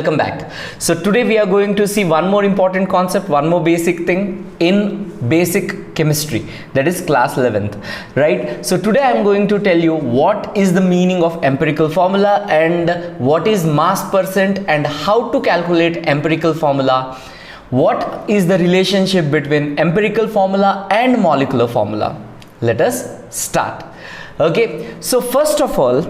welcome back. So today we are going to see one more important concept, one more basic thing in basic chemistry, that is class 11th, right? So today I am going to tell you what is the meaning of empirical formula and what is mass percent and how to calculate empirical formula. What is the relationship between empirical formula and molecular formula? Let us start. Okay, so first of all,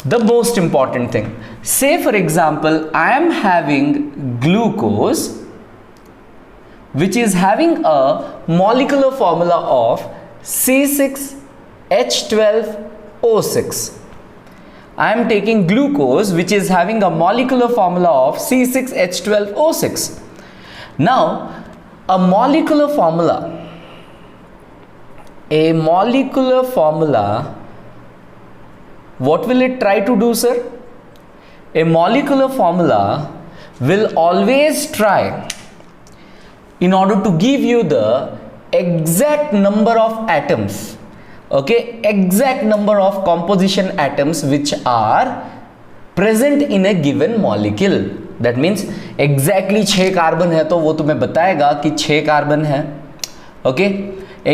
the most important thing, say for example I am having glucose which is having a molecular formula of C6H12O6. I am taking glucose which is having a molecular formula of C6H12O6. Now a molecular formula, what will it try to do, sir? A molecular formula will always try, in order to give you the exact number of atoms, okay, exact number of composition atoms which are present in a given molecule. That means exactly 6 carbon है तो वो तुम्हें बताएगा कि 6 carbon है, okay,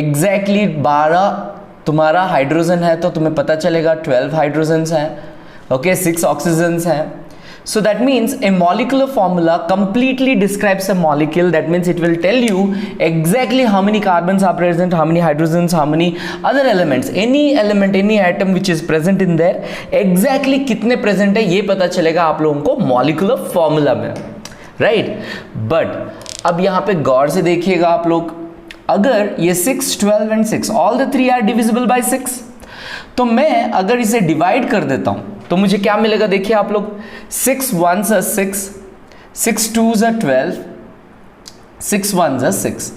exactly 12 तुम्हारा hydrogen है तो तुम्हें पता चलेगा 12 हाइड्रोजन्स हैं, ओके, 6 ऑक्सीजन्स हैं. So that means a molecular formula completely describes a molecule. That means it will tell you exactly how many carbons are present, how many hydrogens, how many other elements, any element, any atom which is present in there, exactly कितने present है ये पता चलेगा आप लोगों को molecular formula में, right? But अब यहाँ पे गौर से देखिएगा आप लोग, अगर ये 6, 12 and 6 all the three are divisible by 6, तो मैं अगर इसे डिवाइड कर देता हूं तो मुझे क्या मिलेगा, देखिए आप लोग, 6 1s are 6, 6 2s are 12, 6 1s are 6.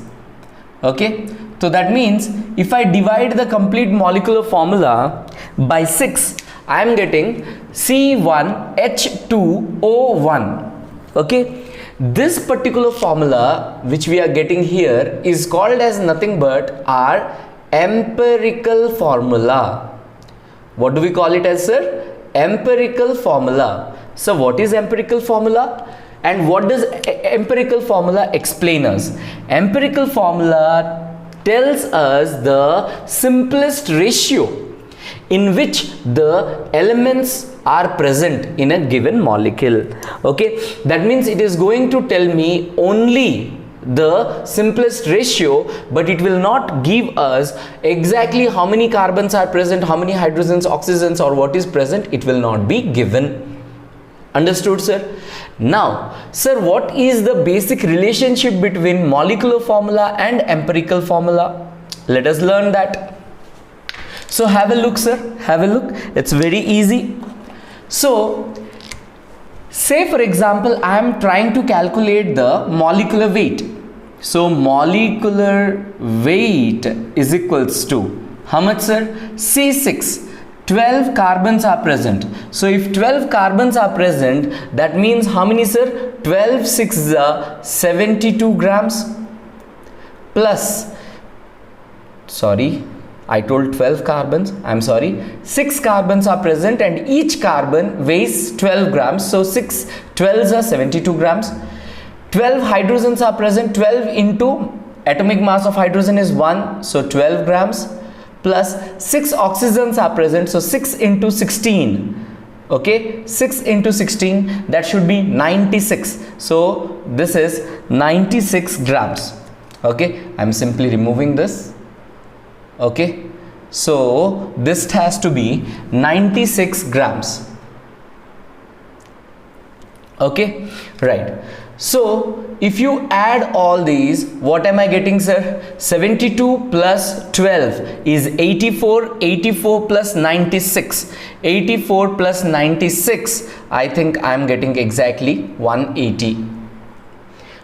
Okay, so that means if I divide the complete molecular formula by 6, I am getting C1H2O1. Okay, this particular formula which we are getting here is called as nothing but our empirical formula. What do we call it as, sir? Empirical formula. So what is empirical formula and what does empirical formula explain us? Empirical formula tells us the simplest ratio in which the elements are present in a given molecule. Okay, that means it is going to tell me only the simplest ratio, but it will not give us exactly how many carbons are present, how many hydrogens, oxygens, or what is present. It will not be given. Understood, sir? Now, sir, what is the basic relationship between molecular formula and empirical formula? Let us learn that. So have a look, sir, have a look. It's very easy. So say for example I am trying to calculate the molecular weight. So molecular weight is equals to how much, sir? C6, 12 carbons are present. So if 12 carbons are present, that means how many, sir? 12 6 is 72 grams plus, sorry, I told 12 carbons, I'm sorry, 6 carbons are present and each carbon weighs 12 grams. So 6 12s are 72 grams. 12 hydrogens are present, 12 into atomic mass of hydrogen is 1, so 12 grams, plus 6 oxygens are present, so 6 into 16, okay, 6 into 16, that should be 96. So this is 96 grams. Okay, I'm simply removing this. Okay, so this has to be 96 grams. Okay, right. So if you add all these, what am I getting, sir? 72 plus 12 is 84, 84 plus 96, 84 plus 96, I think I am getting exactly 180.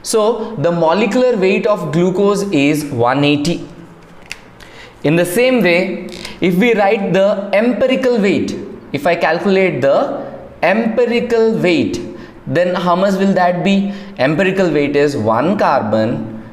So the molecular weight of glucose is 180. In the same way, if we write the empirical weight, if I calculate the empirical weight, then how much will that be? Empirical weight is 1 carbon,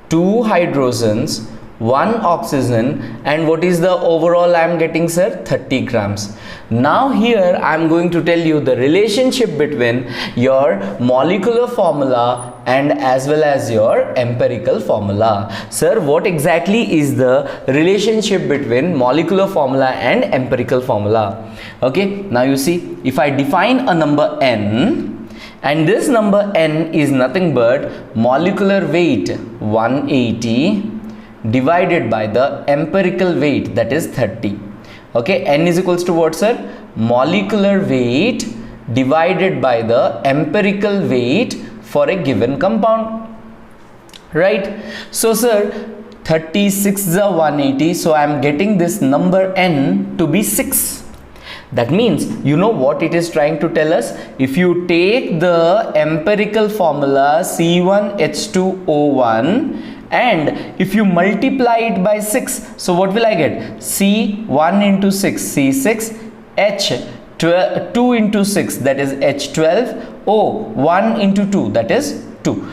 2 hydrogens, 1 oxygen, and what is the overall I am getting, sir? 30 grams. Now here I am going to tell you the relationship between your molecular formula and as well as your empirical formula. Sir, what exactly is the relationship between molecular formula and empirical formula? Okay, now you see, if I define a number n, and this number n is nothing but molecular weight 180 divided by the empirical weight, that is 30. Okay, n is equals to what, sir? Molecular weight divided by the empirical weight for a given compound, right? So sir, 36 is 180, so I am getting this number n to be 6. That means, you know what it is trying to tell us? If you take the empirical formula C1H2O1 and if you multiply it by 6, so what will I get? C1 into 6, C6, H2 into 6, that is H12, O 1 into 2, that is 2.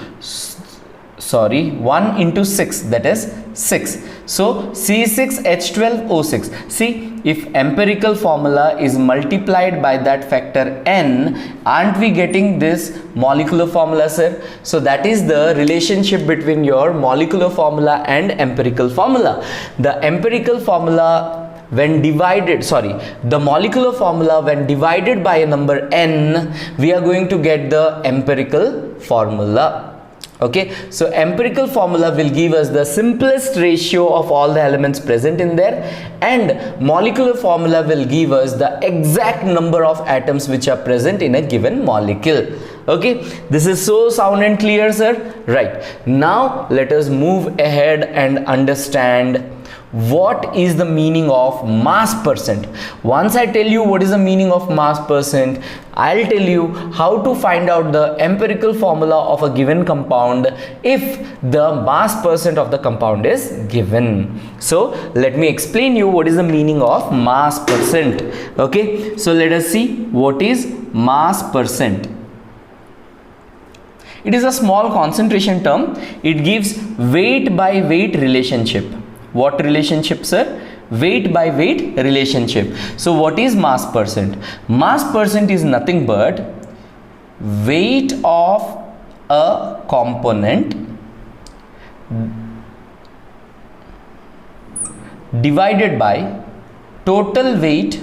Sorry, 1 into 6, that is 6. So C6 H12O6. See, if empirical formula is multiplied by that factor n, aren't we getting this molecular formula, sir? So that is the relationship between your molecular formula and empirical formula. The empirical formula when divided, sorry, the molecular formula when divided by a number n, we are going to get the empirical formula. Okay, so empirical formula will give us the simplest ratio of all the elements present in there, and molecular formula will give us the exact number of atoms which are present in a given molecule. Okay, this is so sound and clear, sir? Right, now let us move ahead and understand what is the meaning of mass percent. Once I tell you what is the meaning of mass percent, I'll tell you how to find out the empirical formula of a given compound if the mass percent of the compound is given. So let me explain you what is the meaning of mass percent. Okay, so let us see what is mass percent. It is a small concentration term. It gives weight by weight relationship. What relationship, sir? Weight by weight relationship. So what is mass percent? Mass percent is nothing but weight of a component divided by total weight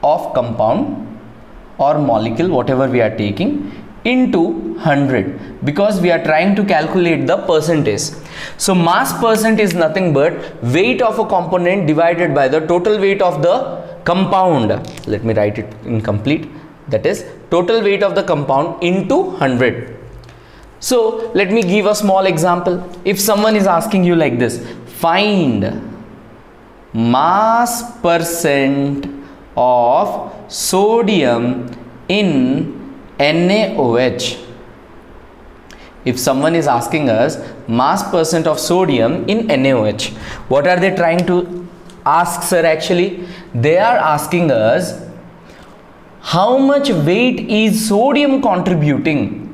of compound or molecule, whatever we are taking, into 100, because we are trying to calculate the percentage. So mass percent is nothing but weight of a component divided by the total weight of the compound. Let me write it incomplete. That is total weight of the compound into 100. So let me give a small example. If someone is asking you like this, find mass percent of sodium in NaOH. If someone is asking us mass percent of sodium in NaOH, what are they trying to ask, sir? Actually, they are asking us how much weight is sodium contributing.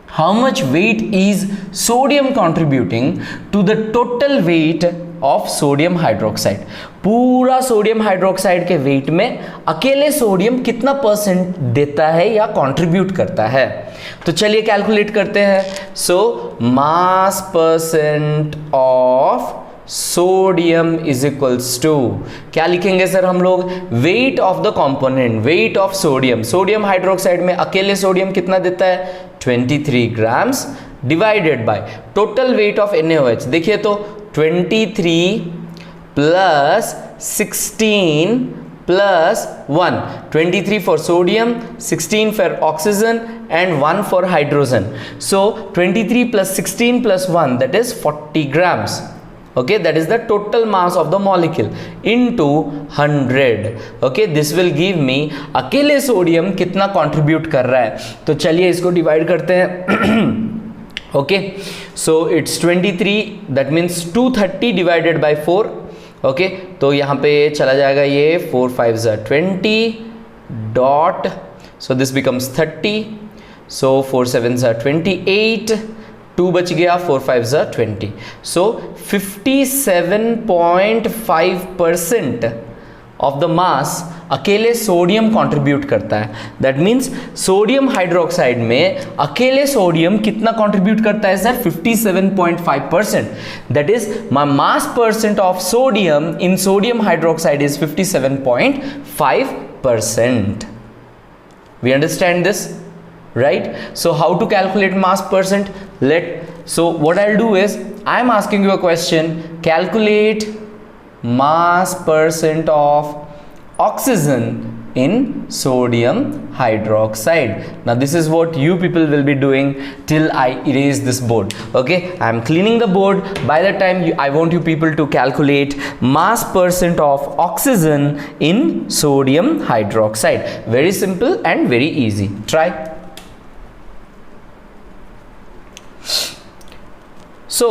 How much weight is sodium contributing to the total weight of sodium hydroxide? पूरा sodium hydroxide के wait में अकेले सोडियम कितना percent देता है या contribute करता है? तो चलिए कैलकुलेट करते हैं. So mass percent of sodium is equals to, क्या लिखेंगे सर हम लोग? Weight of the component, weight of sodium. Sodium hydroxide में अकेले सोडियम कितना देता है? 23 grams divided by total weight of NaOH. देखिए तो 23 plus 16 plus 1, 23 for sodium, 16 for oxygen and 1 for hydrogen. So 23 plus 16 plus 1, that is 40 grams. Okay, that is the total mass of the molecule into 100. Okay, this will give me अकेले सोडियम कितना contribute कर रहा है. तो चलिए इसको divide करते हैं. Okay, so it's 23, that means 230 divided by 4. Okay, तो यहाँ पे चला जाएगा ये 4 5 20 dot, so this becomes 30, so 4 7 28, 2 बच गया, 4 5 20, so 57.5% ऑफ द मास अकेले सोडियम कंट्रीब्यूट करता है. दैट मीन्स सोडियम हाइड्रोक्साइड में अकेले सोडियम कितना कंट्रीब्यूट करता है sir? 57.5%. That is my mass percent of sodium in sodium hydroxide is 57.5%. We understand this, right? So how to calculate mass percent? So what I'll do is I'm asking you a question. Calculate mass percent of oxygen in sodium hydroxide. Now this is what you people will be doing till I erase this board. Okay, I'm cleaning the board. By the time I want you people to calculate mass percent of oxygen in sodium hydroxide. Very simple and very easy. Try. So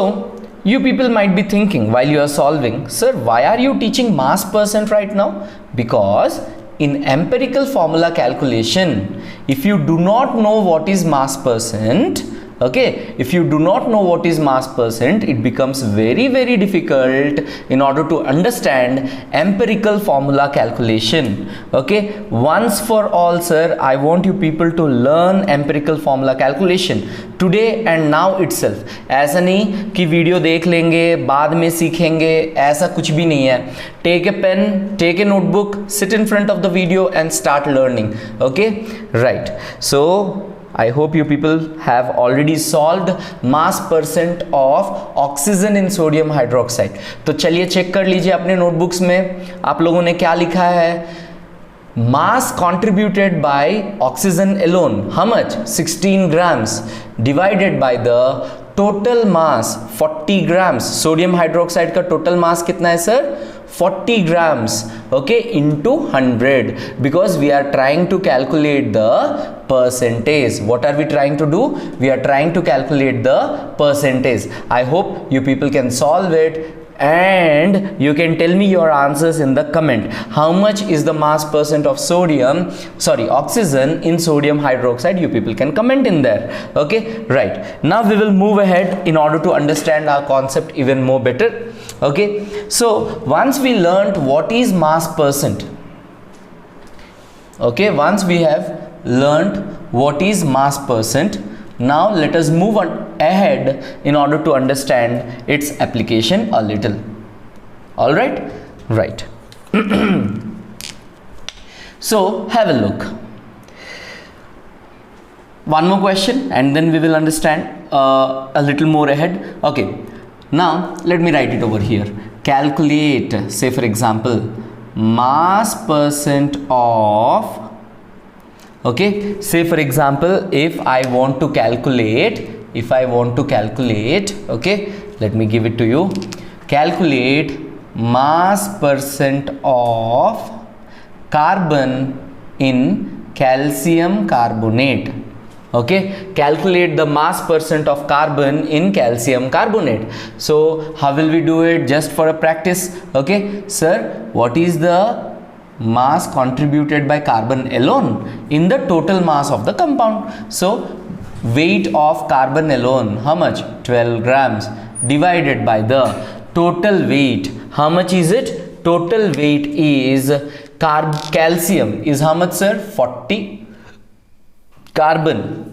you people might be thinking while you are solving, sir, why are you teaching mass percent right now? Because in empirical formula calculation, if you do not know what is mass percent, okay, if you do not know what is mass percent, it becomes very difficult in order to understand empirical formula calculation. Okay, once for all sir, I want you people to learn empirical formula calculation today and now itself. ऐसा नहीं कि video देख लेंगे बाद में सीखेंगे, ऐसा कुछ भी नहीं है. Take a pen, take a notebook, sit in front of the video and start learning. Okay, right. So I hope you people have already solved mass percent of oxygen in sodium hydroxide. तो चलिए check कर लीजिए अपने notebooks में आप लोगों ने क्या लिखा है. Mass contributed by oxygen alone, how much? 16 grams divided by the total mass 40 grams. Sodium hydroxide का total mass कितना है sir? 40 grams. Okay, into 100, because we are trying to calculate the percentage. What are we trying to do? We are trying to calculate the percentage. I hope you people can solve it and you can tell me your answers in the comment. How much is the mass percent of oxygen in sodium hydroxide? You people can comment in there. Okay, right. Now we will move ahead in order to understand our concept even more better. Okay, so once we learned what is mass percent, okay, once we have learned what is mass percent, now let us move on ahead in order to understand its application a little. All right, right. So have a look. One more question and then we will understand a little more ahead. Okay, now let me write it over here. Calculate, say for example, mass percent of, okay, say for example, if I want to calculate, okay, let me give it to you. Calculate mass percent of carbon in calcium carbonate. Okay, calculate the mass percent of carbon in calcium carbonate. So how will we do it? Just for a practice. Okay, sir, what is the mass contributed by carbon alone in the total mass of the compound? So weight of carbon alone, how much? 12 grams divided by the total weight. How much is it? Total weight is calcium is how much sir? 40. Carbon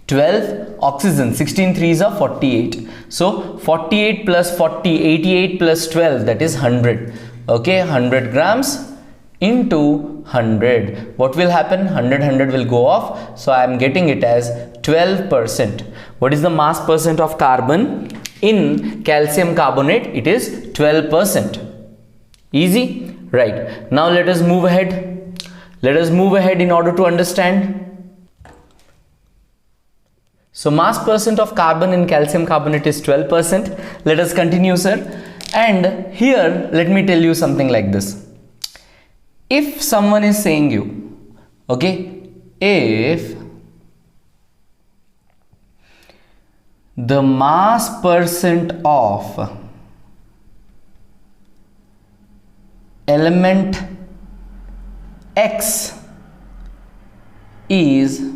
12, oxygen 16 3s are 48. So 48 plus 40, 88 plus 12, that is 100. Okay, 100 grams into 100. What will happen? 100 will go off. So I am getting it as 12%. What is the mass percent of carbon in calcium carbonate? It is 12%. Easy, right? Now let us move ahead. Let us move ahead in order to understand. So mass percent of carbon in calcium carbonate is 12%. Let us continue, sir. And here, let me tell you something like this. If someone is saying you, okay, if the mass percent of element X is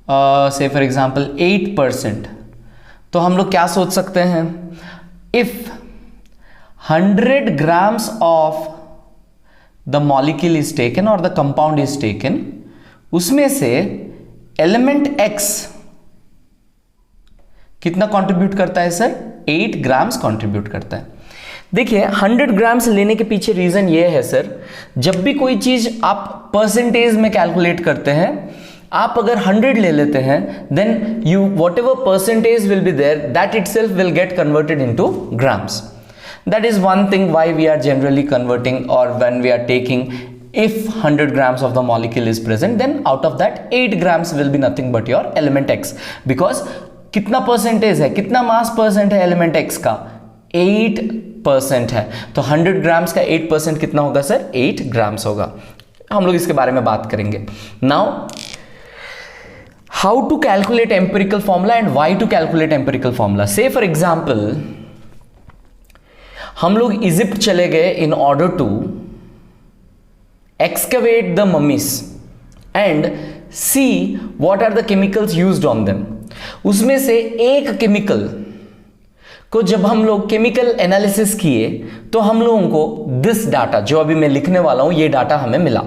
say for example 8%, तो हम लोग क्या सोच सकते हैं? If 100 grams of the molecule is taken और the compound is taken, उसमें से एलिमेंट X कितना कंट्रीब्यूट करता है सर? 8 ग्राम्स कंट्रीब्यूट करता है। देखिए 100 ग्राम्स लेने के पीछे रीजन ये है सर, जब भी कोई चीज आप परसेंटेज में कैलकुलेट करते हैं, आप अगर 100 ले लेते हैं, then you whatever percentage will be there, that itself will get converted into grams. That is one thing why we are generally converting, or when we are taking, if 100 grams of the molecule is present, then out of that 8 grams will be nothing but your element X, because कितना percentage है, कितना मास percent है element X का? 8% है, तो 100 grams का 8% कितना होगा सर? 8 ग्राम्स होगा. हम लोग इसके बारे में बात करेंगे. Now how to calculate empirical formula and why to calculate empirical formula. Say for example हम लोग इजिप्ट चले गए in order to excavate the mummies and see what are the chemicals used on them. उसमें से एक chemical को जब हम लोग केमिकल एनालिसिस किए तो हम लोगों को दिस डाटा, जो अभी मैं लिखने वाला हूं, ये डाटा हमें मिला.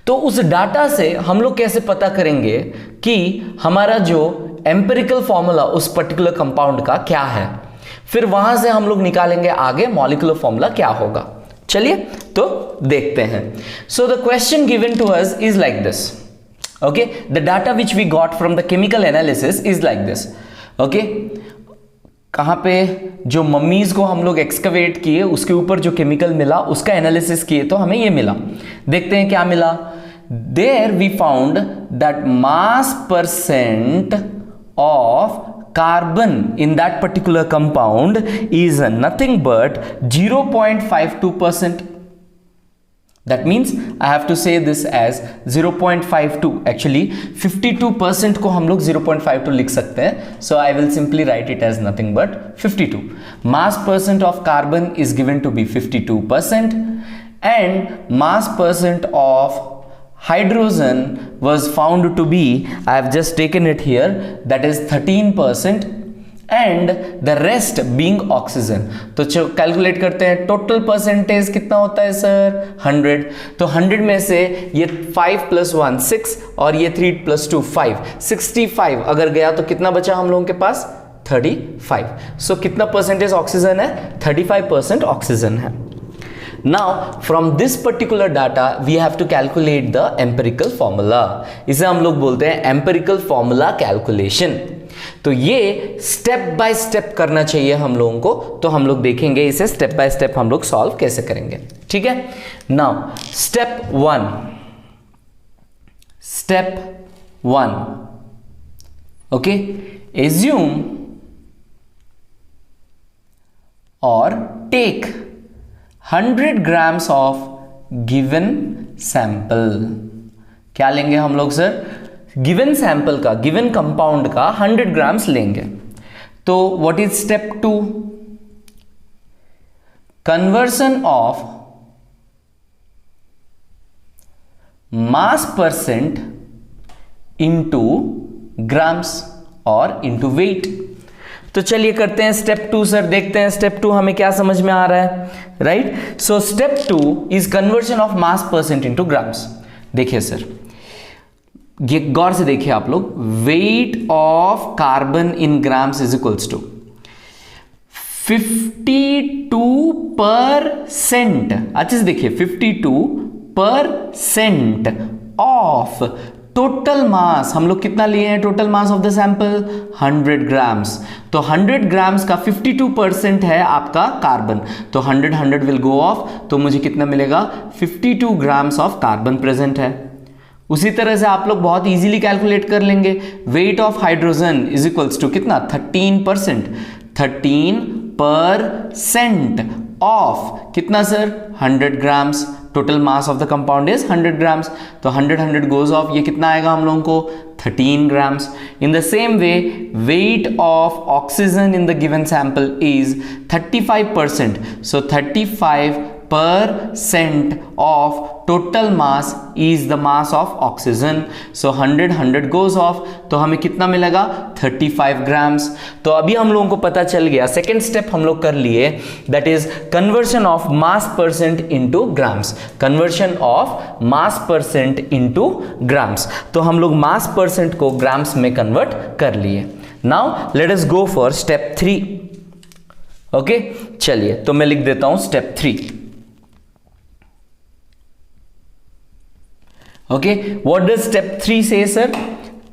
तो उस डाटा से हम लोग कैसे पता करेंगे कि हमारा जो एम्पिरिकल फॉर्मूला उस पर्टिकुलर कंपाउंड का क्या है, फिर वहां से हम लोग निकालेंगे आगे मॉलिक्यूलर फॉर्मूला क्या होगा. चलिए तो देखते हैं. So the question given to us is like this. Okay, the data which we got from the chemical analysis is like this. Okay, कहां पे जो मम्मीज को हम लोग एक्सकवेट किए, उसके ऊपर जो केमिकल मिला उसका एनालिसिस किए तो हमें ये मिला. देखते हैं क्या मिला. There we found that mass percent of carbon in that particular compound is nothing but 0.52%. That means I have to say this as 0.52. Actually 52% को हम लोग 0.52 लिख सकते हैं. So I will simply write it as nothing but 52. Mass percent of carbon is given to be 52% and mass percent of hydrogen was found to be, I have just taken it here, that is 13% and the rest being oxygen. तो calculate करते हैं total percentage कितना होता है sir? 100. तो 100 में से ये 5 + 1 6 और ये 3 + 2 5, 65 अगर गया तो कितना बचा हम लोगों के पास? 35. सो कितना परसेंटेज ऑक्सीजन है? 35% ऑक्सीजन है. Now from this particular data we have to calculate the empirical formula. इसे हम लोग बोलते हैं empirical formula calculation. तो ये स्टेप बाय स्टेप करना चाहिए हम लोगों को, तो हम लोग देखेंगे इसे स्टेप बाय स्टेप हम लोग सॉल्व कैसे करेंगे. ठीक है. Now step 1. Step 1. Okay, assume और take 100 grams of given sample. क्या लेंगे हम लोग सर? गिवन सैंपल का, गिवन कंपाउंड का 100 ग्राम्स लेंगे. तो what is step 2? Conversion of mass percent into grams और इनटू वेट. तो चलिए करते हैं स्टेप 2 सर. देखते हैं स्टेप 2 हमें क्या समझ में आ रहा है. Right. So step 2 is conversion of mass percent into grams. देखिए सर, ये गौर से देखिए आप लोग. Weight of carbon in grams is equals to 52%. अच्छे से देखिए, 52% ऑफ टोटल मास. हम लोग कितना लिए हैं total mass of the sample? 100 grams. तो 100 ग्राम्स का 52% है आपका कार्बन. तो 100 विल गो ऑफ, तो मुझे कितना मिलेगा? 52 ग्राम्स ऑफ कार्बन प्रेजेंट है. उसी तरह से आप लोग बहुत इजीली कैलकुलेट कर लेंगे. Weight of hydrogen is equals to कितना? 13%. 13% ऑफ कितना sir? 100 grams. Total mass of the compound is 100 grams. तो 100 गोज ऑफ, ये कितना आएगा हम लोगों को? 13 grams. In the same way weight of oxygen in the given sample is 35%. So 35 percent of total mass is the mass of oxygen. So 100 goes off, तो हमें कितना मिलेगा 35 grams. तो अभी हम लोगों को पता चल गया, सेकेंड स्टेप हम लोग कर लिए, that is conversion of mass percent into grams. Conversion of mass percent into grams. तो हम लोग मास परसेंट को ग्राम्स में कन्वर्ट कर लिए. Now let us go for step 3. Okay, चलिए तो मैं लिख देता हूं step 3. Okay, what does step 3 से sir?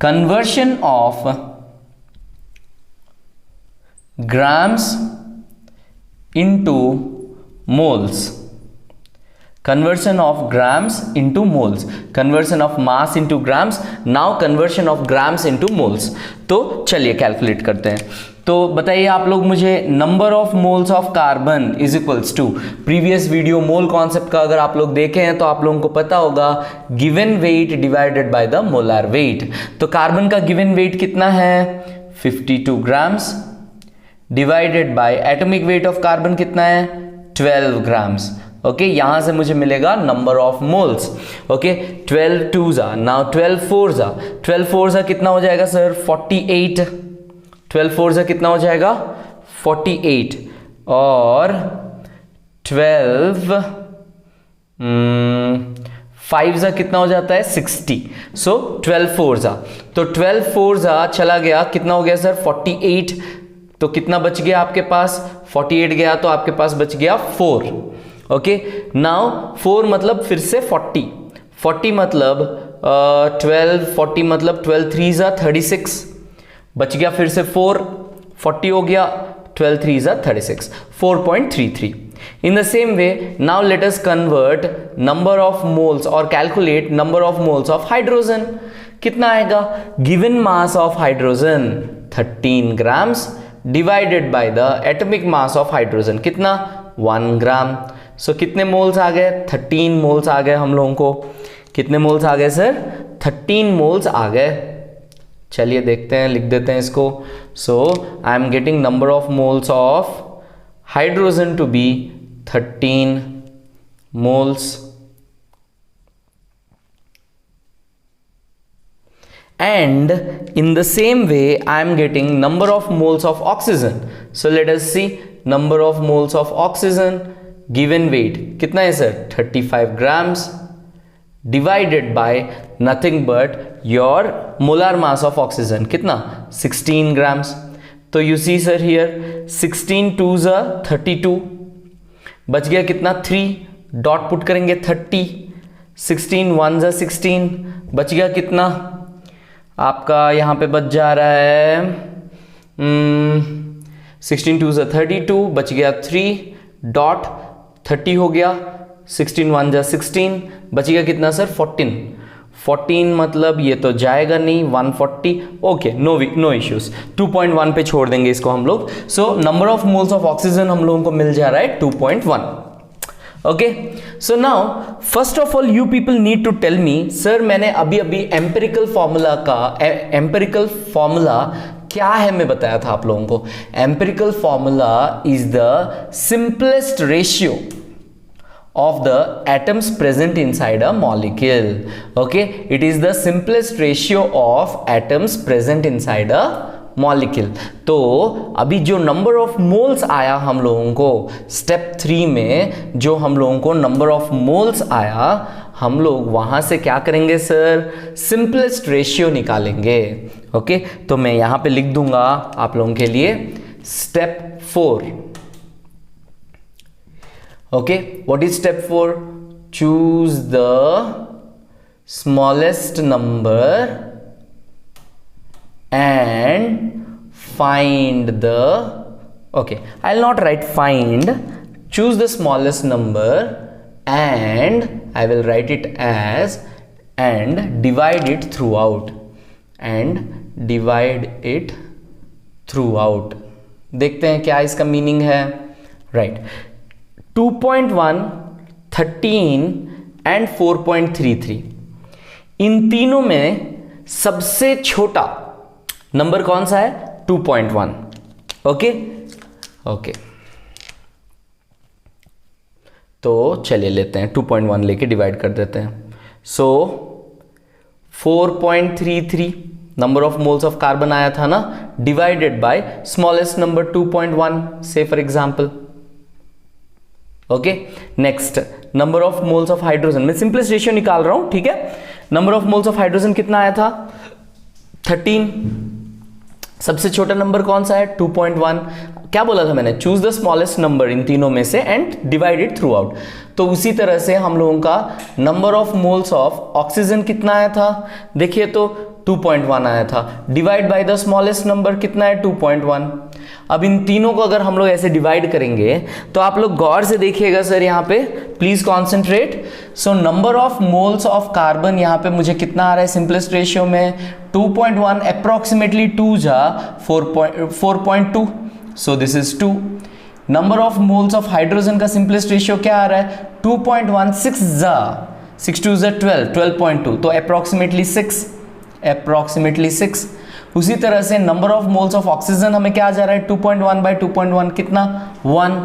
Conversion of grams into moles. Conversion of grams into moles, conversion of mass into grams, now conversion of grams into moles. तो चलिए calculate करते हैं. तो बताइए आप लोग मुझे, number of moles of carbon is equals to, previous video mole concept का अगर आप लोग देखे हैं तो आप लोगों को पता होगा, given weight divided by the molar weight. तो कार्बन का गिवन वेट कितना है 52 grams, divided by atomic weight of carbon कितना है 12 ग्राम्स. ओके, यहां से मुझे मिलेगा नंबर ऑफ मोल्स. ओके, 12 2 जा, नाउ 12 4 जा, 12 4 जा कितना हो जाएगा सर 48. 12 4 जा कितना हो जाएगा 48, और 12 5 जा कितना हो जाता है 60. सो 12 4 जा, तो 12 4 जा चला गया, कितना हो गया सर 48. तो कितना बच गया आपके पास 48 गया, तो आपके पास बच गया 4. ओके, नाउ 4 मतलब फिर से 40 मतलब 12, 40 मतलब 12 3 जा 36, बच गया फिर से 4, 40 हो गया, 12 3 जा 36, 4.33. In the same way now let us convert number of moles और calculate number of moles of hydrogen. कितना आएगा, given mass of hydrogen 13 grams, divided by the atomic mass of hydrogen कितना 1 ग्राम. सो कितने मोल्स आ गए 13 मोल्स आ गए हम लोगों को. कितने मोल्स आ गए सर 13 मोल्स आ गए. चलिए देखते हैं, लिख देते हैं इसको. So I am getting number of moles of hydrogen to be 13 moles, and in the same way I am getting number of moles of oxygen. So let us see number of moles of oxygen, given weight कितना है sir 35 grams, divided by nothing but your molar mass of oxygen कितना 16 grams. तो you see sir here 16 2s are 32, बच गया कितना 3, dot put करेंगे 30, 16 1s are 16, बच गया कितना आपका यहाँ पे बच जा रहा है 16 2s are 32, बच गया 3, डॉट 30 हो गया, 16 1s are 16, बच गया कितना सर 14 मतलब ये तो जाएगा नहीं 140. ओके, नो इश्यूज, 2.1 पे छोड़ देंगे इसको हम लोग. So number of moles of oxygen हम लोगों को मिल जा रहा है 2.1. Okay, so now first of all you people need to tell me, sir मैंने अभी एम्पिरिकल फॉर्मूला क्या है मैं बताया था आप लोगों को. Empirical formula is the simplest ratio of the atoms present inside a molecule. Okay, it is the simplest ratio of atoms present inside a molecule. तो अभी जो नंबर ऑफ मोल्स आया हम लोगों को स्टेप 3 में, जो हम लोगों को नंबर ऑफ मोल्स आया, हम लोग वहां से क्या करेंगे सर सिंपलेस्ट रेशियो निकालेंगे. ओके, तो मैं यहां पे लिख दूंगा आप लोगों के लिए step 4. Okay, what is step 4? Choose the smallest number and find the, okay, I'll not write find, choose the smallest number and I will write it as and divide it throughout, and divide it throughout. देखते हैं क्या इसका meaning है. Right, 2.1, 13 and 4.33, इन तीनों में सबसे छोटा number कौन सा है 2.1. ओके, तो चलिए लेते हैं 2.1 लेके डिवाइड कर देते हैं। सो 4.33 number of moles of carbon आया था ना, डिवाइडेड बाय स्मॉलेस्ट नंबर 2.1 से for example. Okay, next number of moles of hydrogen, मैं सिंपलेस्ट रेशियो निकाल रहा हूं, ठीक है। Number of moles of hydrogen कितना आया था 13। सबसे छोटा नंबर कौन सा है 2.1। क्या बोला था मैंने, choose the smallest number in तीनों में से and divide it through out. तो उसी तरह से हम लोगों का number of moles of oxygen कितना आया था, देखिए तो 2.1 आया था, divide by the smallest number कितना है 2.1। अब इन तीनों को अगर हम लोग ऐसे डिवाइड करेंगे तो आप लोग गौर से देखिएगा सर, यहाँ पे please concentrate. So number of moles of carbon यहाँ पे मुझे कितना आ रहा है सिंपलेस्ट रेशियो में 2.1, अप्रोक्सीमेटली 2 जा 4.2, so this is 2। Number of moles of hydrogen का सिंपलेस्ट रेशियो क्या आ रहा है 2.1, 6 जा 6 2 जा 12, 12.2, तो अप्रोक्सीमेटली 6। उसी तरह से number of moles of oxygen हमें क्या आ जा रहा है 2.1 बाय 2.1 कितना 1।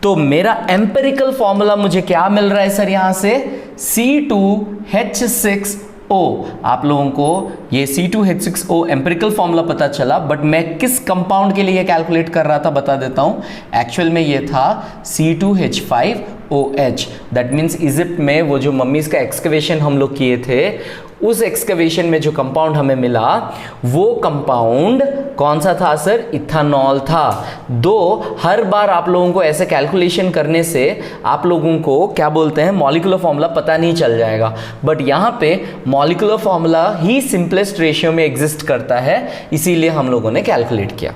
तो मेरा एम्पिरिकल फॉर्मूला मुझे क्या मिल रहा है सर, यहां से C2H6O। आप लोगों को ये C2H6O एम्पिरिकल फॉर्मूला पता चला, बट मैं किस कंपाउंड के लिए कैलकुलेट कर रहा था बता देता हूं। एक्चुअल में ये था C2H5OH। दैट मीन्स इजिप्ट में वो जो मम्मीज का एक्सकवेशन हम लोग किए थे, उस एक्सकवेशन में जो कंपाउंड हमें मिला वो कंपाउंड कौन सा था सर, इथेनॉल था। दो हर बार आप लोगों को ऐसे कैलकुलेशन करने से आप लोगों को क्या बोलते हैं मॉलिक्यूलर फॉर्मूला पता नहीं चल जाएगा, बट यहाँ पे मॉलिक्यूलर फॉर्मूला ही सिंपलेस्ट रेशियो में एग्जिस्ट करता है, इसीलिए हम लोगों ने कैलकुलेट किया।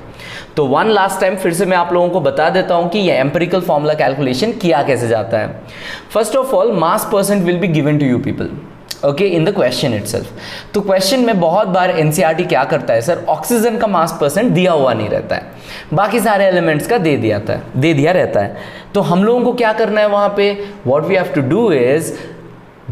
तो वन लास्ट टाइम फिर से मैं आप लोगों को बता देता हूं कि ये एम्पिरिकल फॉर्मूला कैलकुलेशन किया कैसे जाता है। First of all mass percent will be given to you people, okay, in the question itself. तो क्वेश्चन में बहुत बार एनसीईआरटी क्या करता है सर, ऑक्सीजन का मास परसेंट दिया हुआ नहीं रहता है, बाकी सारे एलिमेंट्स का दे दिया रहता है। तो हम लोगों को क्या करना है वहां पे, what we have to do is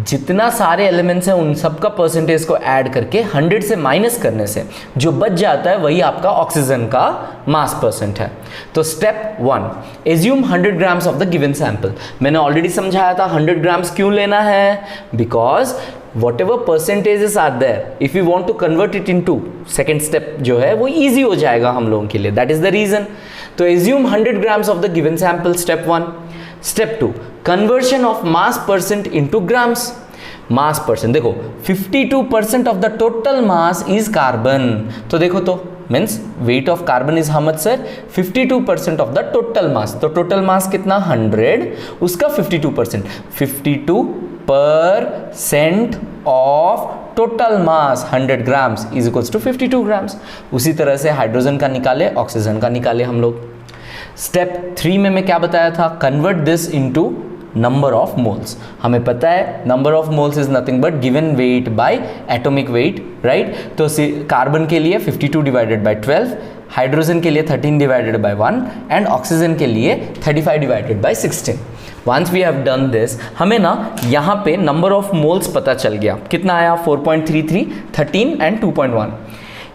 जितना सारे एलिमेंट्स हैं उन सब का परसेंटेज को ऐड करके 100 से माइनस करने से जो बच जाता है वही आपका ऑक्सीजन का मास परसेंट है। तो step 1, assume 100 grams of the given sample. मैंने ऑलरेडी समझाया था 100 ग्राम्स क्यों लेना है, because whatever percentages are there, if we want to convert it into second step जो है वो easy हो जाएगा हम लोगों के लिए, that is the reason। तो assume 100 grams of the given sample, step 1। step 2, conversion of mass percent into grams। mass percent देखो 52% of the total mass is carbon, तो देखो तो means weight of carbon is how much sir, 52% of the total mass। तो total mass कितना 100, उसका 52%, 52% of total mass 100 grams is equals to 52 grams। उसी तरह से हाइड्रोजन का निकाले, ऑक्सीजन का निकाले हम लोग। स्टेप 3 में मैं क्या बताया था, convert this into number of moles. हमें पता है number of moles is nothing but given weight by atomic wait, right. तो कार्बन के लिए 52 डिवाइडेड बाय 12, हाइड्रोजन के लिए 13 डिवाइडेड बाय 1 एंड ऑक्सीजन के लिए 35 divided by 16। Once we have done this, हमें ना यहाँ पे नंबर ऑफ मोल्स पता चल गया, कितना आया 4.33, 13 एंड 2.1।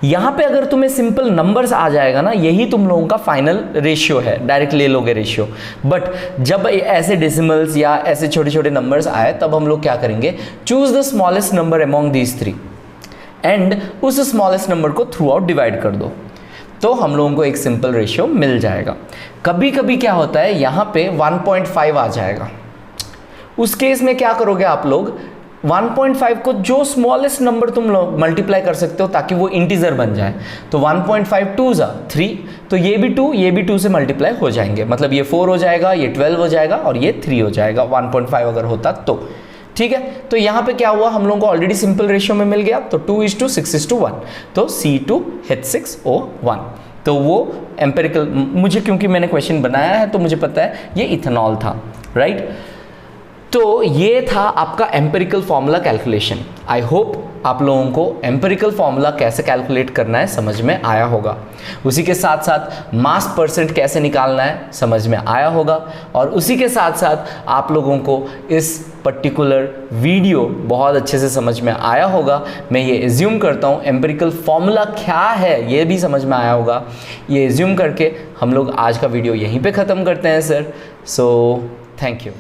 यहाँ पे अगर तुम्हें सिंपल नंबर्स आ जाएगा ना, यही तुम लोगों का फाइनल रेशियो है, डायरेक्ट ले लोगे रेशियो। बट जब ऐसे डेसिमल्स या ऐसे छोटे छोटे नंबर्स आए तब हम लोग क्या करेंगे, choose the smallest number among these 3 and उस स्मॉलेस्ट नंबर को थ्रू आउट डिवाइड कर दो, तो हम लोगों को एक सिंपल रेशियो मिल जाएगा। कभी कभी क्या होता है यहाँ पे 1.5 आ जाएगा, उस केस में क्या करोगे आप लोग, 1.5 को जो स्मॉलेस्ट नंबर तुम लोग मल्टीप्लाई कर सकते हो ताकि वो इंटीजर बन जाए। तो 1.5 2 जा 3, तो ये भी 2 से मल्टीप्लाई हो जाएंगे, मतलब ये 4 हो जाएगा, ये 12 हो जाएगा और ये 3 हो जाएगा 1.5 अगर होता तो, ठीक है। तो यहाँ पे क्या हुआ, हम लोगों को ऑलरेडी सिंपल रेशियो में मिल गया, तो 2:6:1, तो C2H6O1। तो वो एम्पिरिकल, मुझे क्योंकि मैंने क्वेश्चन बनाया है तो मुझे पता है ये इथेनॉल था, राइट। तो ये था आपका empirical formula calculation. I hope आप लोगों को एम्पिरिकल फॉर्मूला कैसे कैलकुलेट करना है समझ में आया होगा, उसी के साथ साथ मास परसेंट कैसे निकालना है समझ में आया होगा, और उसी के साथ साथ आप लोगों को इस पर्टिकुलर वीडियो बहुत अच्छे से समझ में आया होगा। मैं ये एज्यूम करता हूँ एम्पिरिकल फॉर्मूला क्या है ये भी समझ में आया होगा। ये एज्यूम करके हम लोग आज का वीडियो यहीं पे ख़त्म करते हैं सर। So thank you.